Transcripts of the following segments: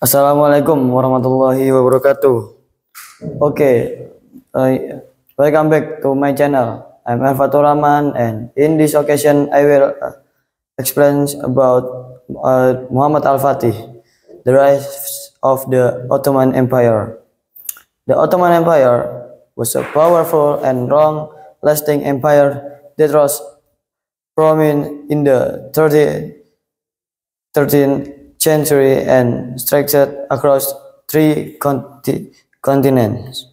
Assalamualaikum warahmatullahi wabarakatuh. Okay, welcome back to my channel. I'm Al-Fatur Rahman, and in this occasion I will explain about Muhammad Al-Fatih, the rise of the Ottoman Empire. The Ottoman Empire was a powerful and long-lasting empire that was prominent in the 13th century and stretched across three continents.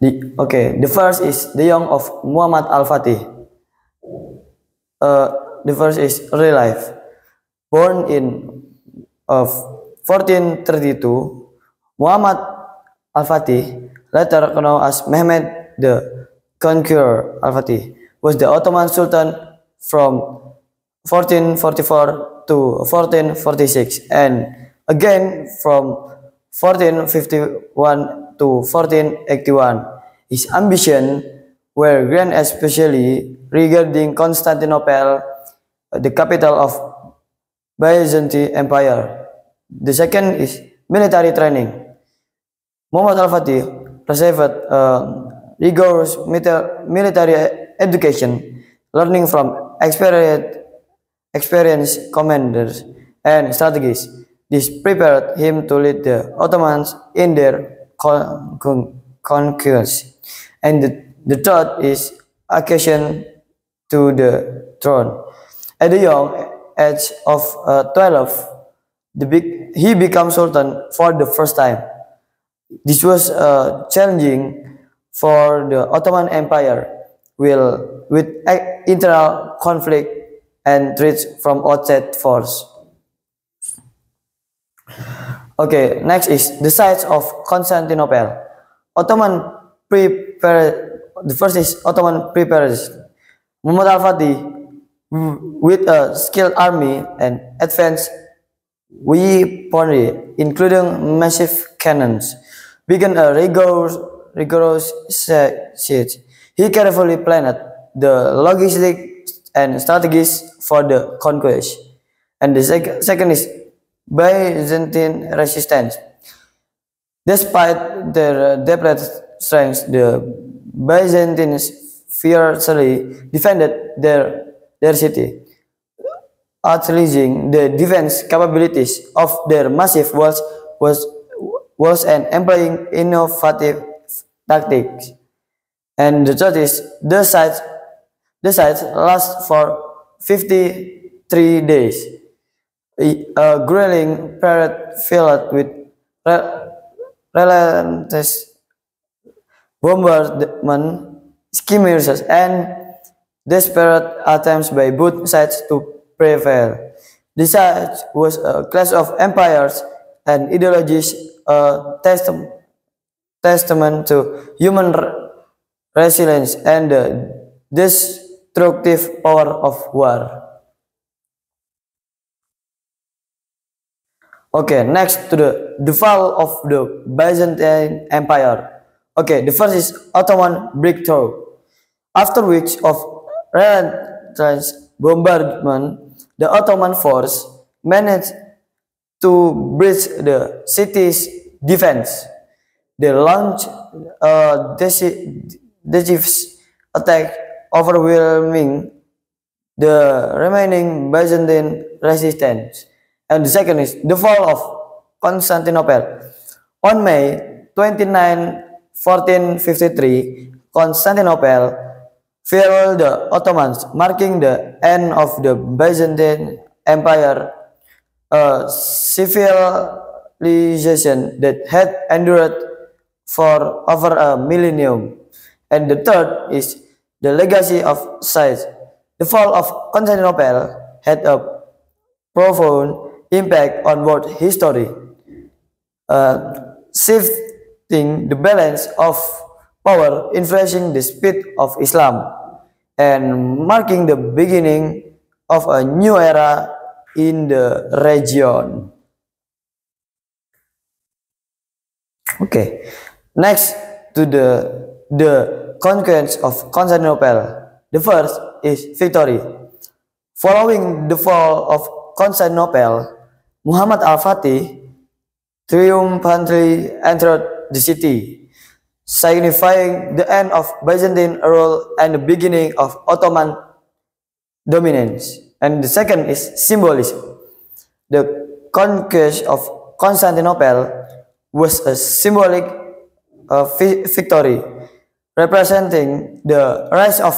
The first is the young of Muhammad Al-Fatih. The first is early life. Born in 1432, Muhammad Al-Fatih, later known as Mehmed the Conqueror Al-Fatih, was the Ottoman Sultan from 1444 to 1446, and again from 1451 to 1481. His ambition were grand, especially regarding Constantinople, the capital of Byzantine Empire. The second is military training. Muhammad Al-Fatih received rigorous military education, learning from experienced commanders and strategists. This prepared him to lead the Ottomans in their conquest. And the third is accession to the throne. At the young age of 12, he became sultan for the first time. This was challenging for the Ottoman Empire, with internal conflict and threats from outside force. Okay, next is the siege of Constantinople. The first is Ottoman preparation. Muhammad Al-Fatih, with a skilled army and advanced weaponry, including massive cannons, began a rigorous siege. He carefully planned the logistics and strategies for the conquest. And the second is Byzantine resistance. Despite their depleted strength, the Byzantines fiercely defended their city, utilizing the defense capabilities of their massive walls and employing innovative tactics. And the third is the siege lasts for 53 days. A grueling period filled with relentless bombardment, skirmishes, and desperate attempts by both sides to prevail. The siege was a clash of empires and ideologies, a testament to human resilience and the destructive power of war. Okay, next to the fall of the Byzantine Empire. Okay, the first is Ottoman breakthrough. After weeks of relentless bombardment, the Ottoman force managed to breach the city's defense. They launched a decisive attack, overwhelming the remaining Byzantine resistance. And the second is the fall of Constantinople. On May 29, 1453, Constantinople fell the Ottomans, marking the end of the Byzantine Empire, a civilization that had endured for over a millennium. And the third is the legacy of siege. The fall of Constantinople had a profound impact on world history, shifting the balance of power, influencing the speed of Islam, and marking the beginning of a new era in the region. Okay, next to the conquest of Constantinople. The first is victory. Following the fall of Constantinople, Muhammad al-Fatih triumphantly entered the city, signifying the end of Byzantine rule and the beginning of Ottoman dominance. And the second is symbolism. The conquest of Constantinople was a symbolic victory, representing the rise of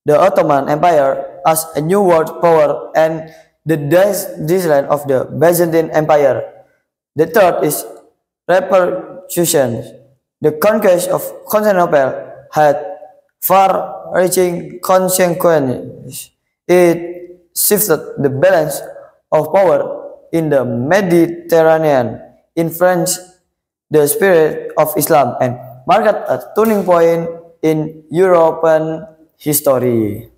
the Ottoman Empire as a new world power and the decline of the Byzantine Empire. The third is repercussions. The conquest of Constantinople had far-reaching consequences. It shifted the balance of power in the Mediterranean, influenced the spirit of Islam, and marked a turning point in European history.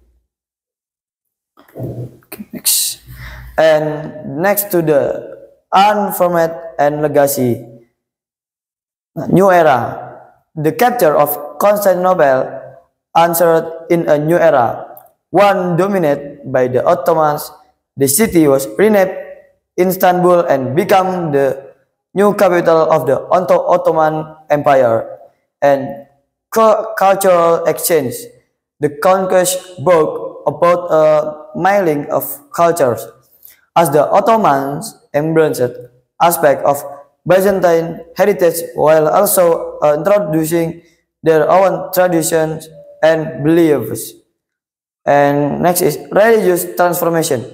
Okay, next. And next to the unformed and legacy, new era. The capture of Constantinople ushered in a new era, one dominated by the Ottomans. The city was renamed Istanbul and became the new capital of the Ottoman Empire. And cultural exchange. The conquest brought about a mingling of cultures, as the Ottomans embraced aspects of Byzantine heritage while also introducing their own traditions and beliefs. And next is religious transformation.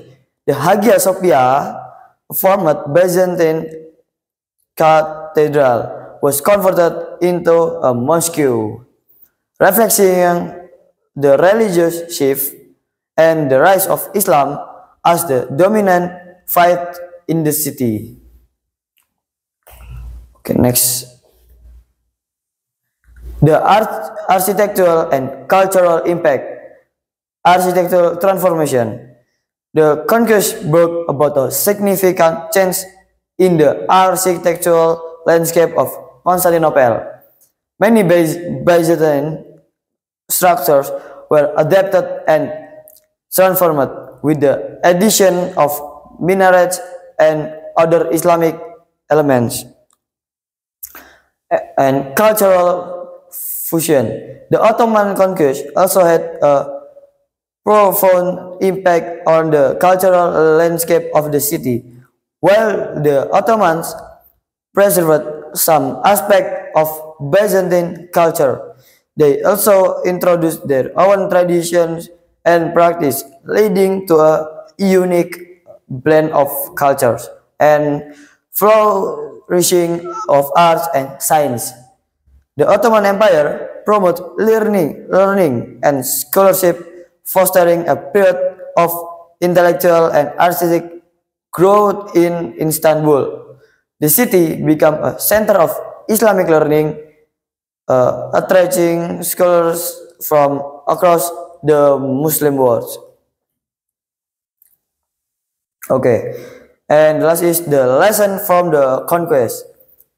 The Hagia Sophia, a former Byzantine cathedral, was converted into a mosque, reflecting the religious shift and the rise of Islam as the dominant faith in the city. Okay, next. The architectural and cultural impact. Architectural transformation. The conquest brought about a significant change in the architectural landscape of Constantinople. Many Byzantine structures were adapted and transformed with the addition of minarets and other Islamic elements. And cultural fusion. The Ottoman conquest also had a profound impact on the cultural landscape of the city. While the Ottomans preserved some aspect of Byzantine culture, they also introduced their own traditions and practice, leading to a unique blend of cultures and flourishing of arts and science. The Ottoman Empire promoted learning and scholarship, fostering a period of intellectual and artistic growth in Istanbul. The city became a center of Islamic learning, attracting scholars from across the Muslim world. Okay, and last is the lesson from the conquest.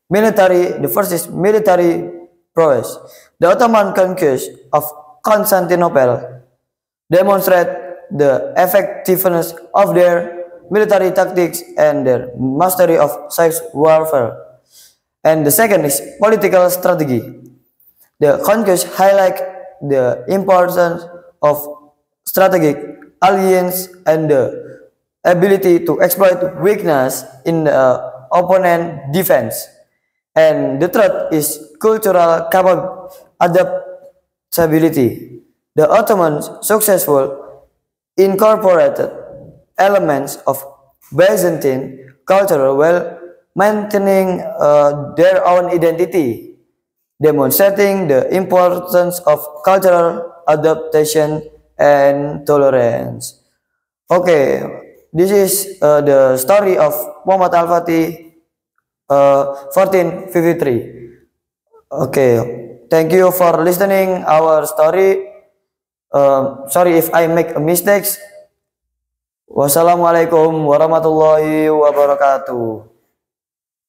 The first is military prowess. The Ottoman conquest of Constantinople demonstrate the effectiveness of their military tactics and their mastery of cyber warfare. And the second is political strategy. The conquest highlight the importance of strategic alliance and the ability to exploit weakness in the opponent defense. And the third is cultural adaptability. The Ottomans successfully incorporated elements of Byzantine culture while maintaining their own identity, demonstrating the importance of cultural adaptation and tolerance. Okay, this is the story of Muhammad Al-Fatih, 1453. Okay, thank you for listening our story. Sorry if I make a mistakes. Wassalamualaikum warahmatullahi wabarakatuh.